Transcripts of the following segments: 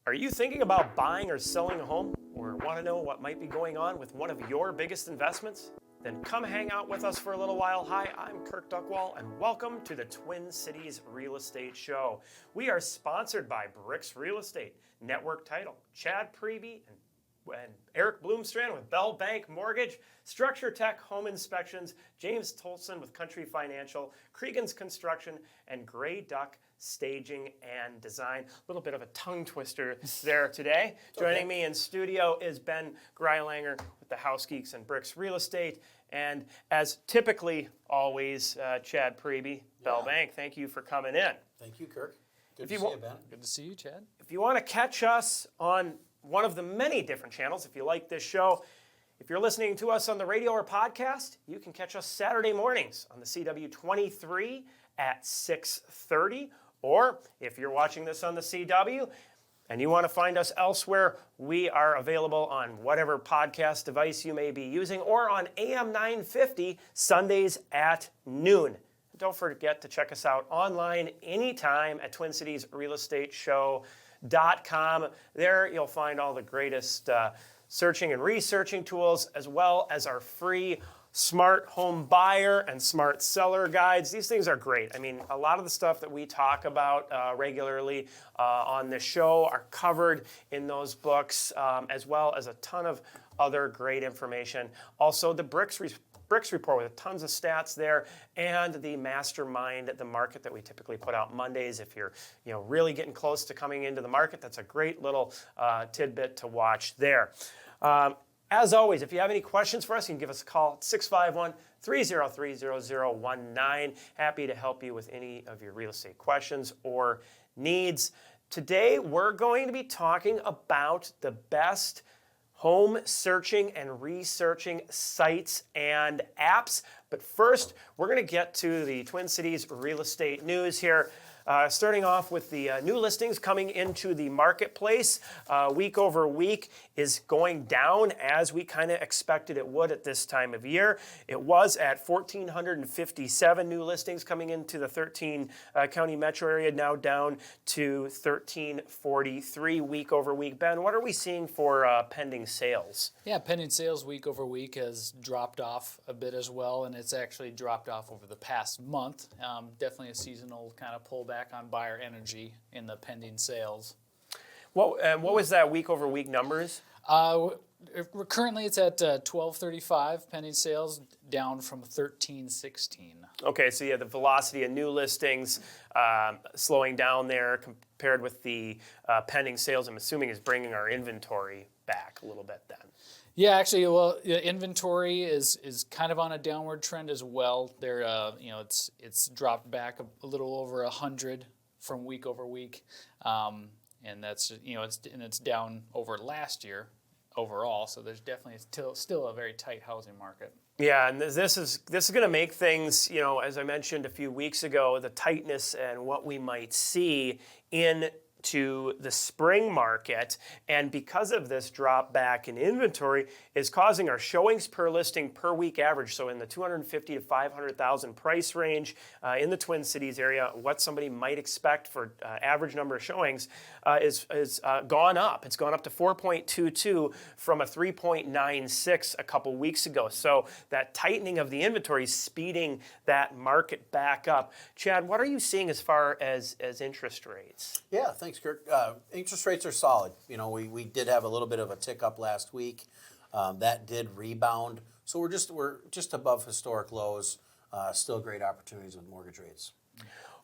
Are you thinking about buying or selling a home, or want to know what might be going on with one of your biggest investments? Then come hang out with us for a little while. Hi, I'm Kirk Duckwall, and welcome to the Twin Cities Real Estate Show. We are sponsored by Bricks Real Estate, Network Title, Chad Preby, and Eric Bloomstrand with Bell Bank Mortgage, Structure Tech Home Inspections, James Tolson with Country Financial, Cregan's Construction, and Gray Duck Staging and Design. A little bit of a tongue twister there today. Joining me in studio is Ben Greilanger with the House Geeks and Bricks Real Estate. And as typically always, Chad Preby, Bell Bank, thank you for coming in. Thank you, Kirk. Good to see you, Ben. Good to see you, Chad. If you want to catch us on one of the many different channels, if you like this show, if you're listening to us on the radio or podcast, you can catch us Saturday mornings on the CW23 at 6:30. Or if you're watching this on the CW and you want to find us elsewhere, we are available on whatever podcast device you may be using, or on AM 950 Sundays at noon. Don't forget to check us out online anytime at TwinCitiesRealEstateShow.com. There you'll find all the greatest searching and researching tools, as well as our free smart home buyer and smart seller guides. These things are great. I mean, a lot of the stuff that we talk about regularly on this show are covered in those books, as well as a ton of other great information. Also, the Bricks Report with tons of stats there, and the Mastermind the Market that we typically put out Mondays. If you're really getting close to coming into the market, that's a great little tidbit to watch there. As always, if you have any questions for us, you can give us a call at 651-303-0019. Happy to help you with any of your real estate questions or needs. Today, we're going to be talking about the best home searching and researching sites and apps. But first, we're going to get to the Twin Cities real estate news here. Starting off with the new listings coming into the marketplace. Week over week is going down as we kind of expected it would at this time of year. It was at 1,457 new listings coming into the 13 county metro area, now down to 1,343 week over week. Ben, what are we seeing for pending sales? Yeah, pending sales week over week has dropped off a bit as well, and it's actually dropped off over the past month. Definitely a seasonal kind of pullback on buyer energy in the pending sales. What was that week over week numbers? Currently it's at 1,235 pending sales, down from 1,316. Okay, so the velocity of new listings slowing down there compared with the pending sales, I'm assuming, is bringing our inventory back a little bit then. Yeah, actually, well, inventory is kind of on a downward trend as well. There, it's dropped back a little over 100 from week over week, and that's it's down over last year overall. So there's definitely still a very tight housing market. Yeah, and this is going to make things, as I mentioned a few weeks ago, the tightness and what we might see into the spring market, and because of this drop back in inventory is causing our showings per listing per week average, so in the 250 to 500,000 price range in the Twin Cities area, what somebody might expect for average number of showings is gone up. It's gone up to 4.22 from a 3.96 a couple weeks ago. So that tightening of the inventory is speeding that market back up. Chad, what are you seeing as far as interest rates? Yeah, thanks, Kirk. Interest rates are solid. We did have a little bit of a tick up last week. That did rebound. So we're just above historic lows. Still great opportunities with mortgage rates.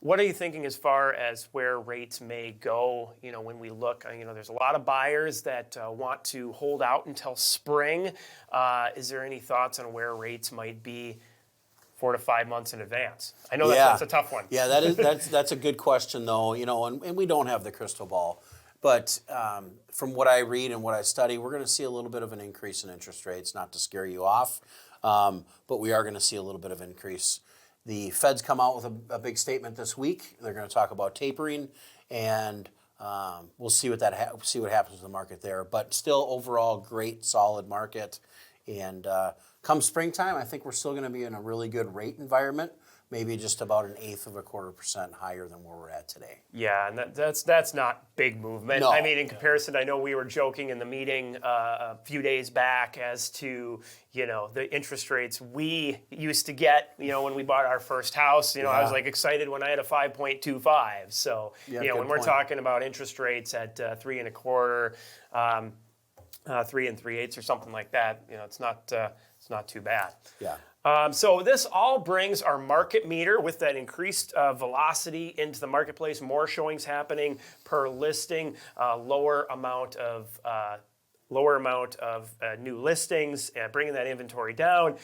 What are you thinking as far as where rates may go? When we look, there's a lot of buyers that want to hold out until spring. Is there any thoughts on where rates might be 4 to 5 months in advance? I know that's a tough one. Yeah, that's a good question though. And we don't have the crystal ball, but from what I read and what I study, we're going to see a little bit of an increase in interest rates. Not to scare you off, but we are going to see a little bit of increase. The Fed's come out with a big statement this week. They're going to talk about tapering, and we'll see what happens to the market there. But still, overall, great, solid market. And come springtime, I think we're still going to be in a really good rate environment. maybe just about 1/8% higher than where we're at today. Yeah, and that's not big movement. No. I mean, in comparison, I know we were joking in the meeting a few days back as to, the interest rates we used to get, when we bought our first house. I was like excited when I had a 5.25. So, when we're talking about interest rates at 3 1/4, 3 3/8 or something like that, it's not too bad. Yeah. So this all brings our market meter with that increased velocity into the marketplace, more showings happening per listing, lower amount of new listings, bringing that inventory down,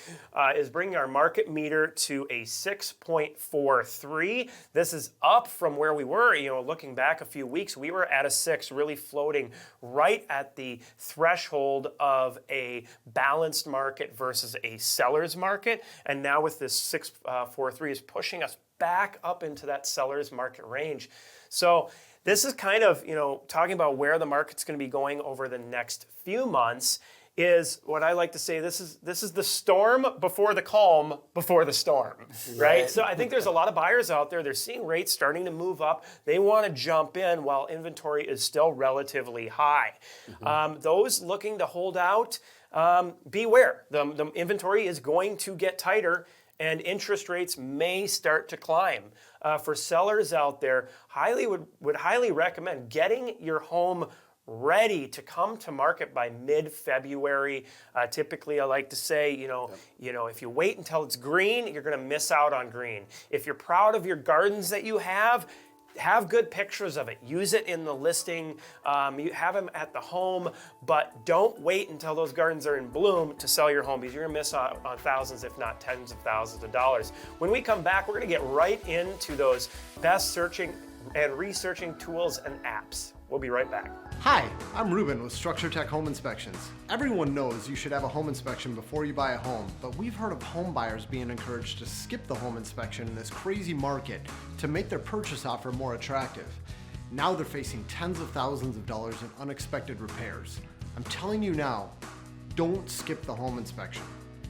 is bringing our market meter to a 6.43. This is up from where we were, looking back a few weeks, we were at a 6, really floating right at the threshold of a balanced market versus a seller's market. And now with this 6.43 is pushing us back up into that seller's market range. So this is kind of, talking about where the market's going to be going over the next few months is what I like to say, this is the storm before the calm before the storm, right? So I think there's a lot of buyers out there, they're seeing rates starting to move up. They want to jump in while inventory is still relatively high. Those looking to hold out, beware. The inventory is going to get tighter and interest rates may start to climb. For sellers out there, would highly recommend getting your home ready to come to market by mid-February. Typically, I like to say, if you wait until it's green, you're going to miss out on green. If you're proud of your gardens that you have good pictures of it. Use it in the listing. You have them at the home, but don't wait until those gardens are in bloom to sell your home because you're going to miss out on thousands, if not tens of thousands of dollars. When we come back, we're going to get right into those best searching and researching tools and apps. We'll be right back. Hi, I'm Ruben with Structure Tech Home Inspections. Everyone knows you should have a home inspection before you buy a home, but we've heard of home buyers being encouraged to skip the home inspection in this crazy market to make their purchase offer more attractive. Now they're facing tens of thousands of dollars in unexpected repairs. I'm telling you now, don't skip the home inspection.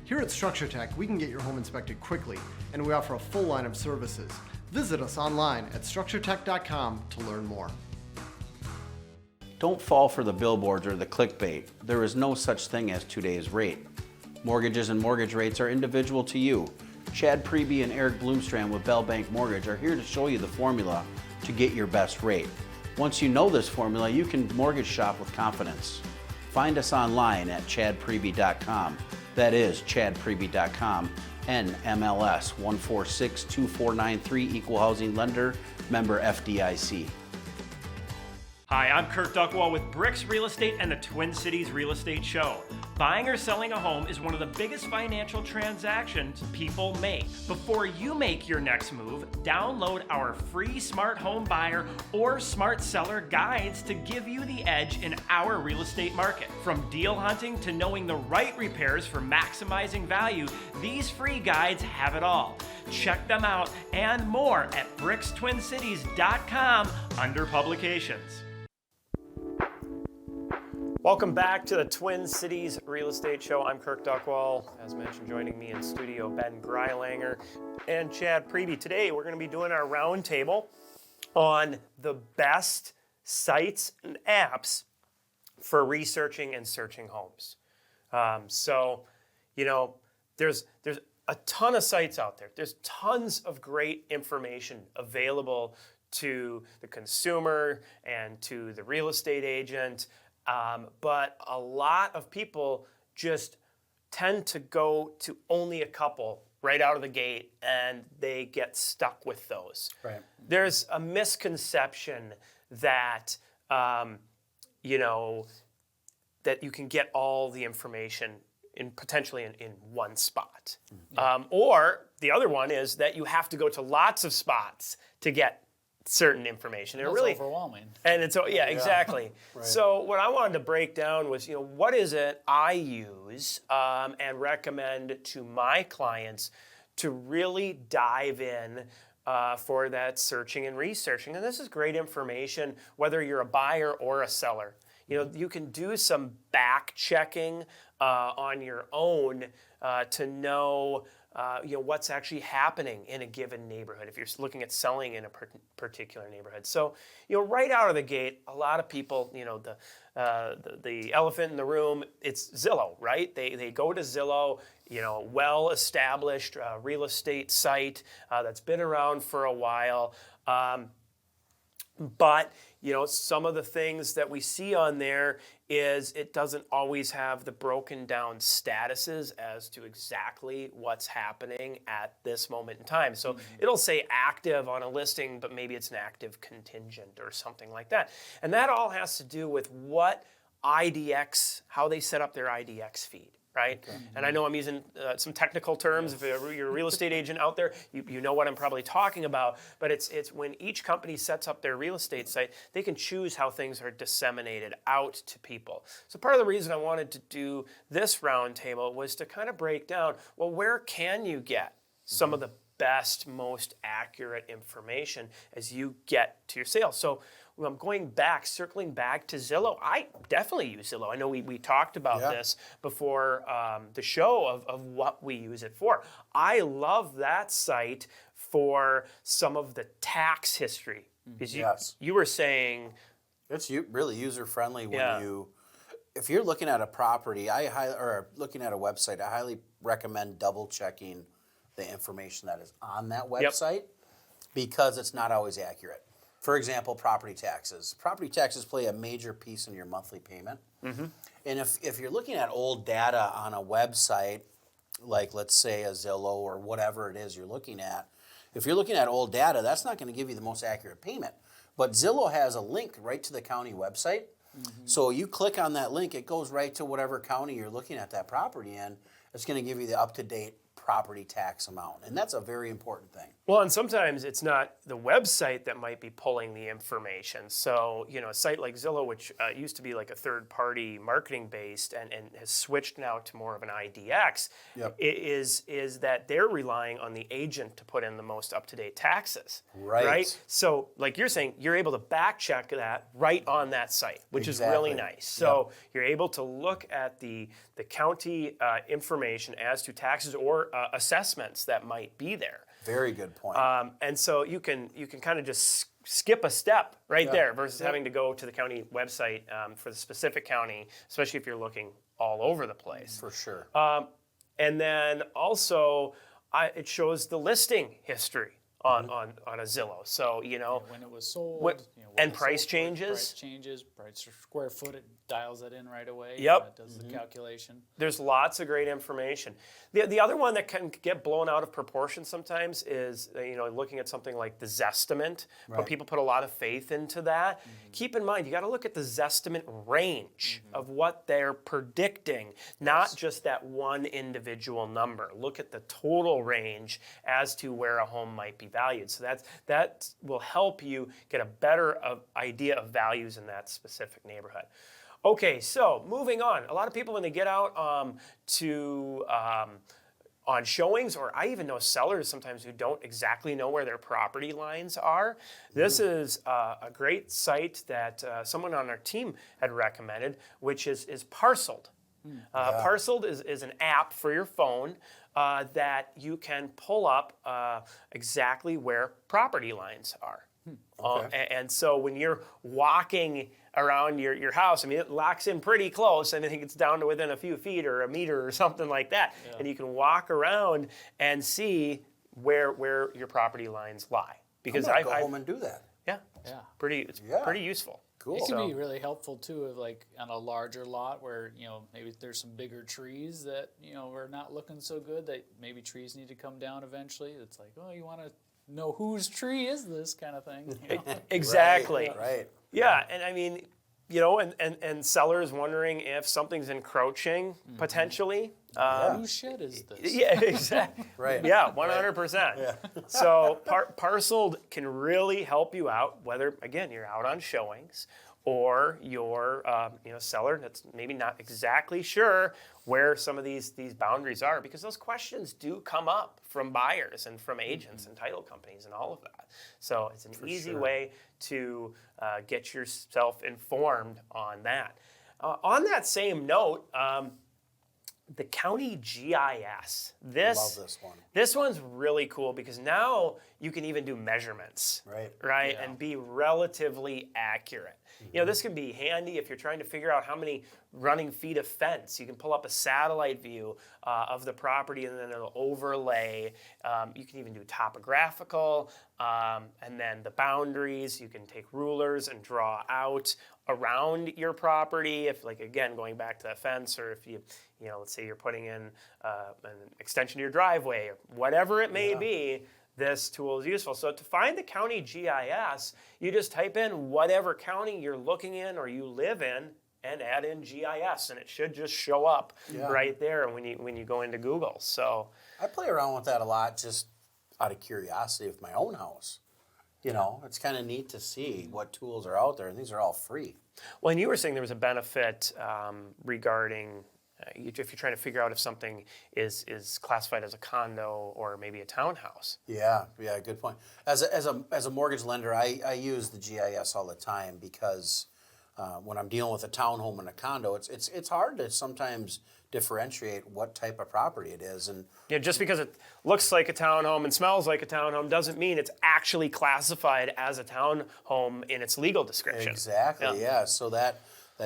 Here at Structure Tech, we can get your home inspected quickly, and we offer a full line of services. Visit us online at structuretech.com to learn more. Don't fall for the billboards or the clickbait. There is no such thing as today's rate. Mortgages and mortgage rates are individual to you. Chad Preby and Eric Bloomstrand with Bell Bank Mortgage are here to show you the formula to get your best rate. Once you know this formula, you can mortgage shop with confidence. Find us online at chadpreby.com. That is chadpreby.com. NMLS 1462493, Equal Housing Lender, member FDIC. Hi, I'm Kirk Duckwall with Bricks Real Estate and the Twin Cities Real Estate Show. Buying or selling a home is one of the biggest financial transactions people make. Before you make your next move, download our free Smart Home Buyer or Smart Seller guides to give you the edge in our real estate market. From deal hunting to knowing the right repairs for maximizing value, these free guides have it all. Check them out and more at brickstwincities.com under publications. Welcome back to the Twin Cities Real Estate Show. I'm Kirk Duckwall. As mentioned, joining me in studio, Ben Greilanger and Chad Preby. Today, we're going to be doing our roundtable on the best sites and apps for researching and searching homes. There's a ton of sites out there. There's tons of great information available to the consumer and to the real estate agent. But a lot of people just tend to go to only a couple right out of the gate, and they get stuck with those. Right. There's a misconception that, that you can get all the information potentially in one spot. Or the other one is that you have to go to lots of spots to get certain information. It's really overwhelming. And it's, exactly. Right. So what I wanted to break down was, what is it I use and recommend to my clients to really dive in for that searching and researching. And this is great information, whether you're a buyer or a seller. You can do some back checking on your own to know what's actually happening in a given neighborhood if you're looking at selling in a particular neighborhood. So, right out of the gate, a lot of people, the elephant in the room, it's Zillow, right? They go to Zillow, well-established real estate site that's been around for a while. But, some of the things that we see on there is it doesn't always have the broken down statuses as to exactly what's happening at this moment in time. So it'll say active on a listing, but maybe it's an active contingent or something like that. And that all has to do with what how they set up their IDX feed. Right? Okay. And I know I'm using some technical terms. If you're a real estate agent out there, you know what I'm probably talking about. But it's when each company sets up their real estate site, they can choose how things are disseminated out to people. So part of the reason I wanted to do this roundtable was to kind of break down, well, where can you get some of the best, most accurate information as you get to your sales? So I'm circling back to Zillow. I definitely use Zillow. I know we talked about this before the show of what we use it for. I love that site for some of the tax history. Because you were saying... It's really user-friendly when if you're looking at a property, or looking at a website, I highly recommend double-checking the information that is on that website because it's not always accurate. For example, property taxes. Property taxes play a major piece in your monthly payment. Mm-hmm. And if you're looking at old data on a website, like let's say a Zillow or whatever it is you're looking at, if you're looking at old data, that's not going to give you the most accurate payment. But Zillow has a link right to the county website. Mm-hmm. So you click on that link, it goes right to whatever county you're looking at that property in. It's going to give you the up-to-date property tax amount. And that's a very important thing. Well, and sometimes it's not the website that might be pulling the information. So, a site like Zillow, which used to be like a third-party marketing based and has switched now to more of an IDX, is that they're relying on the agent to put in the most up-to-date taxes. Right? So, like you're saying, you're able to back-check that right on that site, which is really nice. So you're able to look at the county information as to taxes or assessments that might be there. Very good point. And so you can kind of just skip a step there versus having to go to the county website for the specific county, especially if you're looking all over the place. For sure. And then also it shows the listing history on a Zillow. So, when it was sold, and price changes. Price per square foot, it dials that in right away. Yep. It does the calculation. There's lots of great information. The other one that can get blown out of proportion sometimes is, looking at something like the Zestimate, but people put a lot of faith into that. Keep in mind, you got to look at the Zestimate range of what they're predicting, not just that one individual number. Look at the total range as to where a home might be valued. So that will help you get a better idea of values in that specific neighborhood. Okay, so moving on. A lot of people, when they get out on showings, or I even know sellers sometimes who don't exactly know where their property lines are. This is a great site that someone on our team had recommended, which is Parceled. Parceled is an app for your phone that you can pull up exactly where property lines are. And so when you're walking around your house, it locks in pretty close. I think it's down to within a few feet or a meter or something like that. Yeah. And you can walk around and see where your property lines lie. Because I go home and do that. It's pretty useful. Cool. It can be really helpful too, if like on a larger lot where maybe there's some bigger trees that are not looking so good. That maybe trees need to come down eventually. It's like, you want to know whose tree is this kind of thing. Exactly. Right. Yeah, and and sellers wondering if something's encroaching potentially. Whose shed is this? Yeah, exactly. Right. Yeah, 100%. Yeah. So Parceled can really help you out, whether again you're out on showings or you're seller that's maybe not exactly sure where some of these boundaries are, because those questions do come up from buyers and from agents and title companies and all of that. So it's an easy way to get yourself informed on that. On that same note, the county GIS. Love this one. This one's really cool because now you can even do measurements, Right. and be relatively accurate. This can be handy if you're trying to figure out how many running feet of fence. You can pull up a satellite view of the property and then it'll overlay. You can even do topographical and then the boundaries. You can take rulers and draw out around your property. If, like, again, going back to that fence, or if let's say you're putting in an extension to your driveway, or whatever it may be, this tool is useful. So to find the county GIS, you just type in whatever county you're looking in or you live in and add in GIS, and it should just show up right there when you go into Google. So I play around with that a lot just out of curiosity with my own house. It's kind of neat to see what tools are out there, and these are all free. Well, and you were saying there was a benefit regarding if you're trying to figure out if something is classified as a condo or maybe a townhouse. Yeah, good point. As a mortgage lender, I use the GIS all the time because when I'm dealing with a townhome and a condo, it's hard to sometimes differentiate what type of property it is. And just because it looks like a townhome and smells like a townhome doesn't mean it's actually classified as a townhome in its legal description. Exactly. Yeah. So that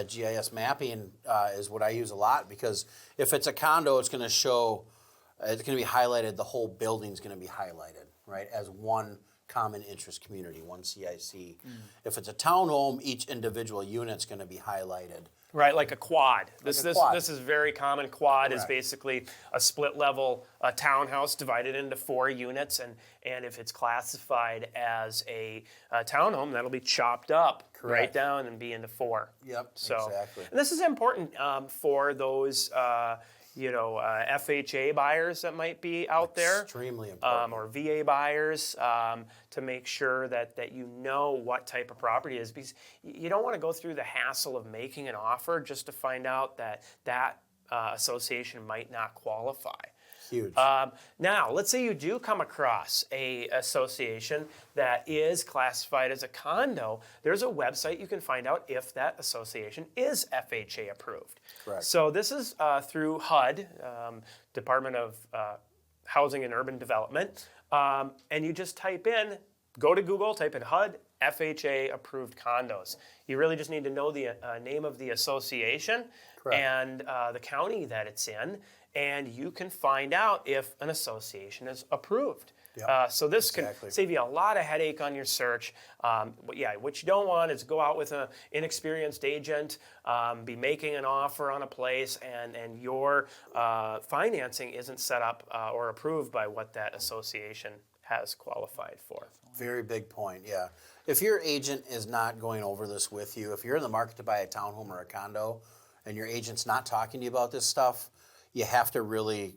GIS mapping is what I use a lot, because if it's a condo, it's going to be highlighted. The whole building's going to be highlighted, right, as one common interest community, one CIC. If it's a townhome, each individual unit's going to be highlighted. Right, like a quad. This is very common. Quad Correct. is basically a split level townhouse divided into 4 units, and if it's classified as a townhome, that'll be chopped up right down and be into 4. Yep, so, exactly. And this is important for those FHA buyers that might be out there. Extremely important. Or VA buyers, to make sure that you know what type of property it is, because you don't want to go through the hassle of making an offer just to find out that association might not qualify. Huge. Now, let's say you do come across a association that is classified as a condo. There's a website you can find out if that association is FHA approved. Correct. So this is through HUD, Department of Housing and Urban Development, and you just go to Google, type in HUD FHA approved condos. You really just need to know the name of the association and the county that it's in, and you can find out if an association is approved. Yep. So this can save you a lot of headache on your search. What you don't want is go out with an inexperienced agent, be making an offer on a place, and your financing isn't set up or approved by what that association has qualified for. Very big point, yeah. If your agent is not going over this with you, if you're in the market to buy a townhome or a condo, and your agent's not talking to you about this stuff, you have to really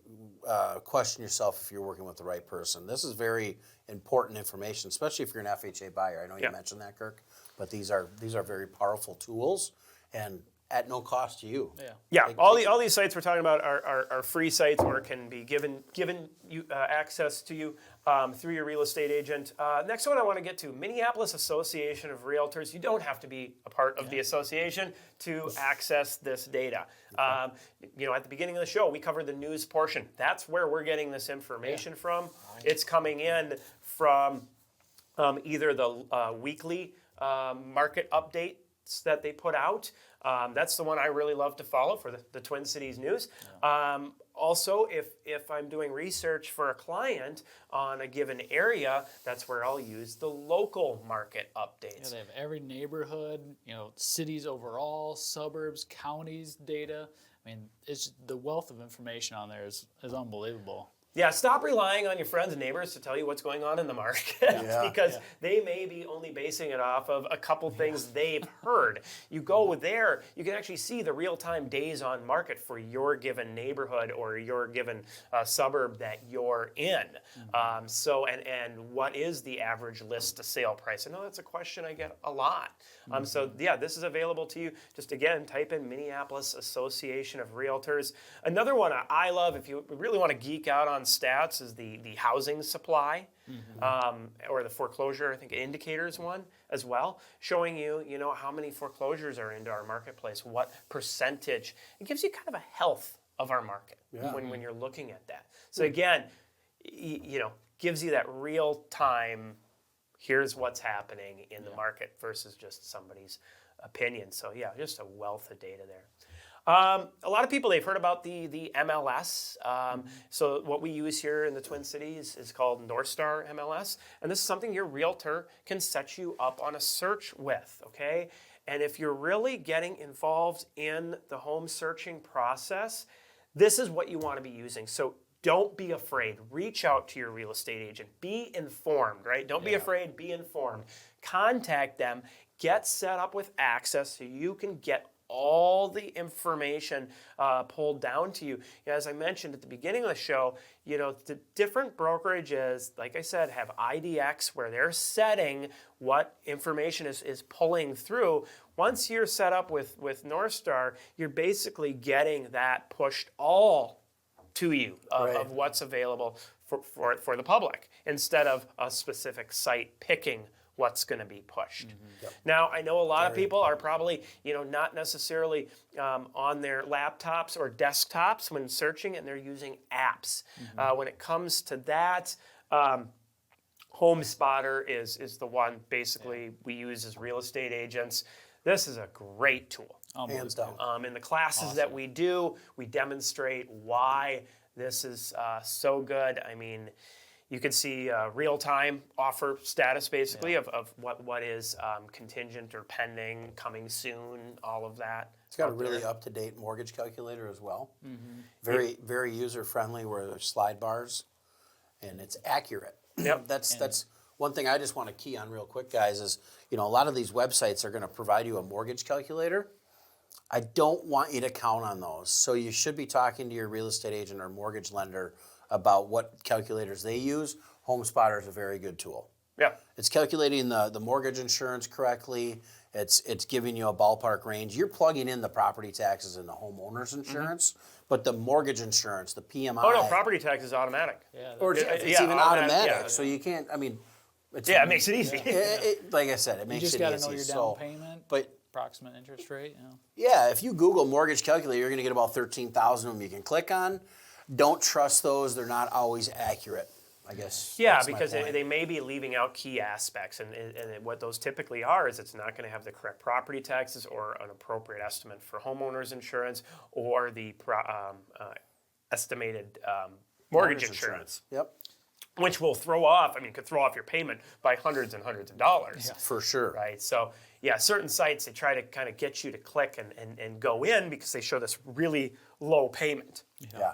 question yourself if you're working with the right person. This is very important information, especially if you're an FHA buyer. I know you mentioned that, Kirk, but these are very powerful tools and at no cost to you. Yeah. All these sites we're talking about are free sites or can be given you access to you through your real estate agent. Next one I want to get to, Minneapolis Association of Realtors. You don't have to be a part of the association to access this data. At the beginning of the show, we covered the news portion. That's where we're getting this information from. It's coming in from either the weekly market updates that they put out. That's the one I really love to follow for the Twin Cities news. Also, if I'm doing research for a client on a given area, that's where I'll use the local market updates. Yeah, they have every neighborhood, cities overall, suburbs, counties data. I mean, it's the wealth of information on there is unbelievable. Yeah, stop relying on your friends and neighbors to tell you what's going on in the market because they may be only basing it off of a couple things they've heard. You go there, you can actually see the real-time days on market for your given neighborhood or your given suburb that you're in. And what is the average list to sale price? I know that's a question I get a lot. This is available to you. Just again, type in Minneapolis Association of Realtors. Another one I love, if you really want to geek out on stats, is the housing supply or the foreclosure, I think, indicators one as well, showing you, how many foreclosures are into our marketplace, what percentage. It gives you kind of a health of our market Yeah. when you're looking at that. So again, gives you that real time, here's what's happening in the market versus just somebody's opinion. So yeah, just a wealth of data there. A lot of people, they've heard about the MLS. So what we use here in the Twin Cities is called Northstar MLS. And this is something your realtor can set you up on a search with, okay? And if you're really getting involved in the home searching process, this is what you want to be using. So don't be afraid. Reach out to your real estate agent. Be informed, right? Don't be afraid. Be informed. Contact them. Get set up with access so you can get all the information pulled down to you. As I mentioned at the beginning of the show, the different brokerages, like I said, have IDX where they're setting what information is pulling through. Once you're set up with Northstar, you're basically getting that pushed all to you of what's available for the public instead of a specific site picking what's going to be pushed. Now, I know a lot of people are probably, not necessarily on their laptops or desktops when searching, and they're using apps. When it comes to that, Home Spotter is the one basically we use as real estate agents. This is a great tool. Hands down. In the classes that we do, we demonstrate why this is so good. I mean, you can see real-time offer status, basically, of what is contingent or pending, coming soon, all of that. It's got a really up-to-date mortgage calculator as well. Very, very user-friendly where there's slide bars, and it's accurate. Yep. That's one thing I just want to key on real quick, guys, is, a lot of these websites are going to provide you a mortgage calculator. I don't want you to count on those. So you should be talking to your real estate agent or mortgage lender about what calculators they use. Home Spotter is a very good tool. Yeah. It's calculating the mortgage insurance correctly. It's giving you a ballpark range. You're plugging in the property taxes and the homeowner's insurance, but the mortgage insurance, the PMI. Oh, no, property tax is automatic. Yeah, Or it's even automatic, so you can't, it makes it easy. Like I said, it makes it easy. You just got to know your down payment, but approximate interest rate. yeah, if you Google mortgage calculator, you're going to get about 13,000 of them you can click on. Don't trust those. They're not always accurate, I guess. Yeah, because they may be leaving out key aspects. And what those typically are is it's not going to have the correct property taxes or an appropriate estimate for homeowners insurance or the estimated mortgage insurance. Yep. Which will throw off, could throw off your payment by hundreds and hundreds of dollars. Yeah. For sure. Right? So, yeah, certain sites, they try to kind of get you to click and go in because they show this really low payment. Yeah.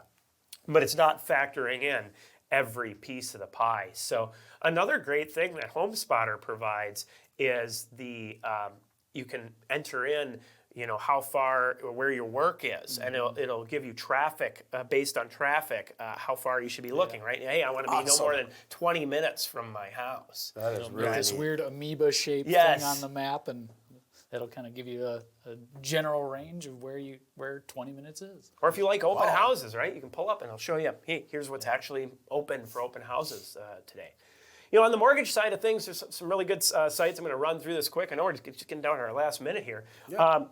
But it's not factoring in every piece of the pie. So another great thing that Home Spotter provides is you can enter in how far or where your work is, and it'll give you traffic based on traffic, how far you should be looking, right? Hey, I want to be no more than 20 minutes from my house. That is really This neat. weird amoeba-shaped thing on the map, and it'll kind of give you a general range of where 20 minutes is. Or if you like open houses, right? You can pull up and it'll show you, hey, here's what's actually open for open houses today. On the mortgage side of things, there's some really good sites. I'm going to run through this quick. I know we're just getting down to our last minute here. Yeah.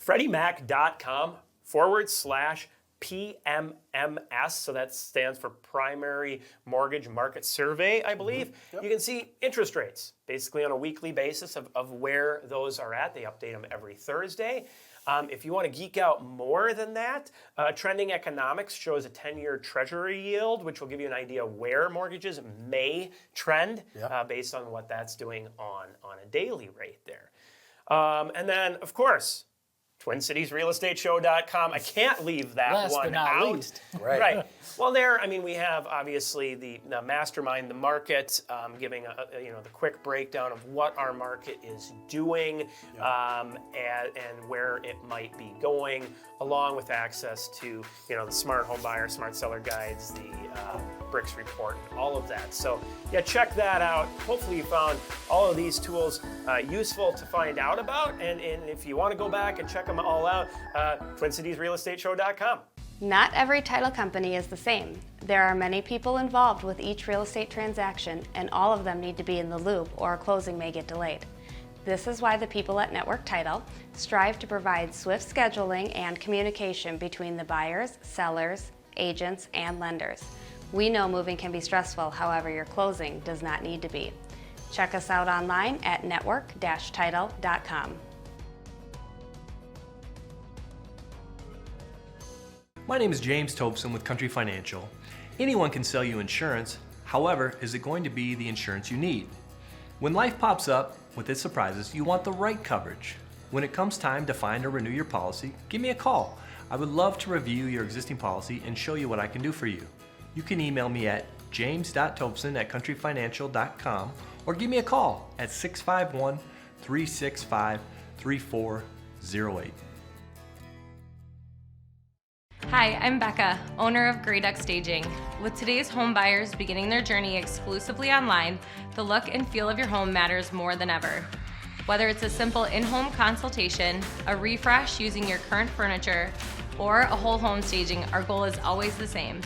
FreddieMac.com/PMMS, so that stands for Primary Mortgage Market Survey, I believe. Yep. You can see interest rates, basically on a weekly basis of where those are at. They update them every Thursday. If you want to geek out more than that, Trending Economics shows a 10-year Treasury yield, which will give you an idea where mortgages may trend based on what that's doing on a daily rate there. And then, of course, TwinCitiesRealEstateShow.com. I can't leave that Last one but not out. least. Right. Well, there, we have obviously the Mastermind the Market, giving the quick breakdown of what our market is doing and where it might be going, along with access to the Smart Home Buyer, Smart Seller Guides, the Bricks Report, and all of that. So yeah, check that out. Hopefully you found all of these tools useful to find out about, and if you want to go back and check them all out, TwinCitiesRealEstateShow.com. Not every title company is the same. There are many people involved with each real estate transaction, and all of them need to be in the loop or a closing may get delayed. This is why the people at Network Title strive to provide swift scheduling and communication between the buyers, sellers, agents, and lenders. We know moving can be stressful, however, your closing does not need to be. Check us out online at network-title.com. My name is James Tobson with Country Financial. Anyone can sell you insurance. However, is it going to be the insurance you need? When life pops up with its surprises, you want the right coverage. When it comes time to find or renew your policy, give me a call. I would love to review your existing policy and show you what I can do for you. You can email me at james.tobson@countryfinancial.com or give me a call at 651-365-3408. Hi, I'm Becca, owner of Grey Duck Staging. With today's home buyers beginning their journey exclusively online, the look and feel of your home matters more than ever. Whether it's a simple in-home consultation, a refresh using your current furniture, or a whole home staging, our goal is always the same: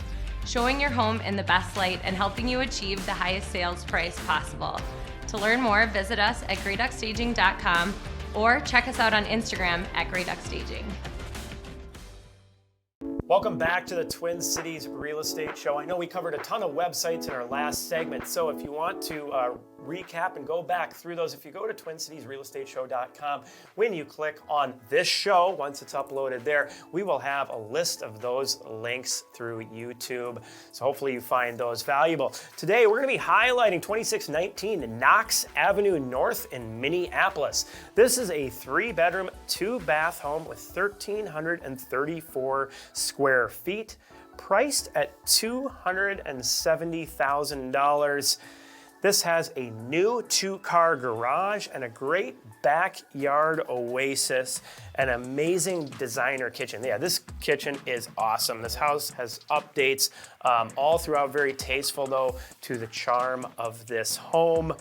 showing your home in the best light and helping you achieve the highest sales price possible. To learn more, visit us at greyduckstaging.com or check us out on Instagram at greyduckstaging. Welcome back to the Twin Cities Real Estate Show. I know we covered a ton of websites in our last segment, so if you want to recap and go back through those, if you go to twincitiesrealestateshow.com, when you click on this show, once it's uploaded there, we will have a list of those links through YouTube. So hopefully you find those valuable. Today we're going to be highlighting 2619 Knox Avenue North in Minneapolis. This is a 3-bedroom, 2-bath home with 1,334 square feet, priced at $270,000. This has a new 2-car garage and a great backyard oasis, an amazing designer kitchen. Yeah, this kitchen is awesome. This house has updates all throughout, very tasteful though to the charm of this home.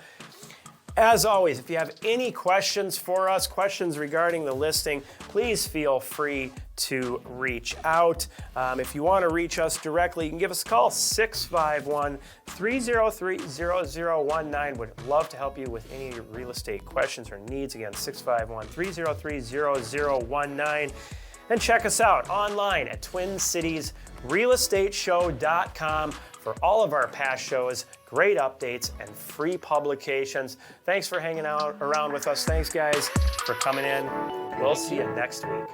As always, if you have any questions for us, questions regarding the listing, please feel free to reach out. If you want to reach us directly, you can give us a call, 651-303-0019. Would love to help you with any real estate questions or needs. Again, 651-303-0019. And check us out online at twincitiesrealestateshow.com for all of our past shows, great updates, and free publications. Thanks for hanging out around with us. Thanks, guys, for coming in. We'll see you next week.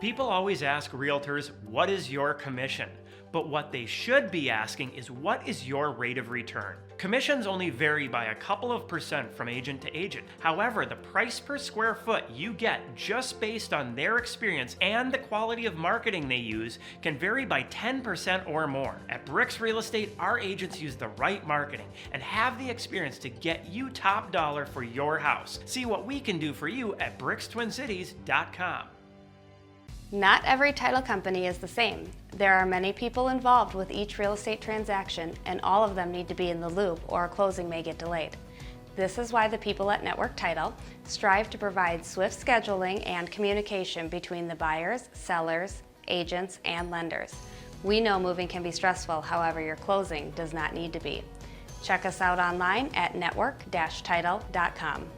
People always ask realtors, what is your commission? But what they should be asking is, what is your rate of return? Commissions only vary by a couple of % from agent to agent. However, the price per square foot you get just based on their experience and the quality of marketing they use can vary by 10% or more. At Bricks Real Estate, our agents use the right marketing and have the experience to get you top dollar for your house. See what we can do for you at brickstwincities.com. Not every title company is the same. There are many people involved with each real estate transaction, and all of them need to be in the loop or a closing may get delayed. This is why the people at Network Title strive to provide swift scheduling and communication between the buyers, sellers, agents, and lenders. We know moving can be stressful, however, your closing does not need to be. Check us out online at network-title.com.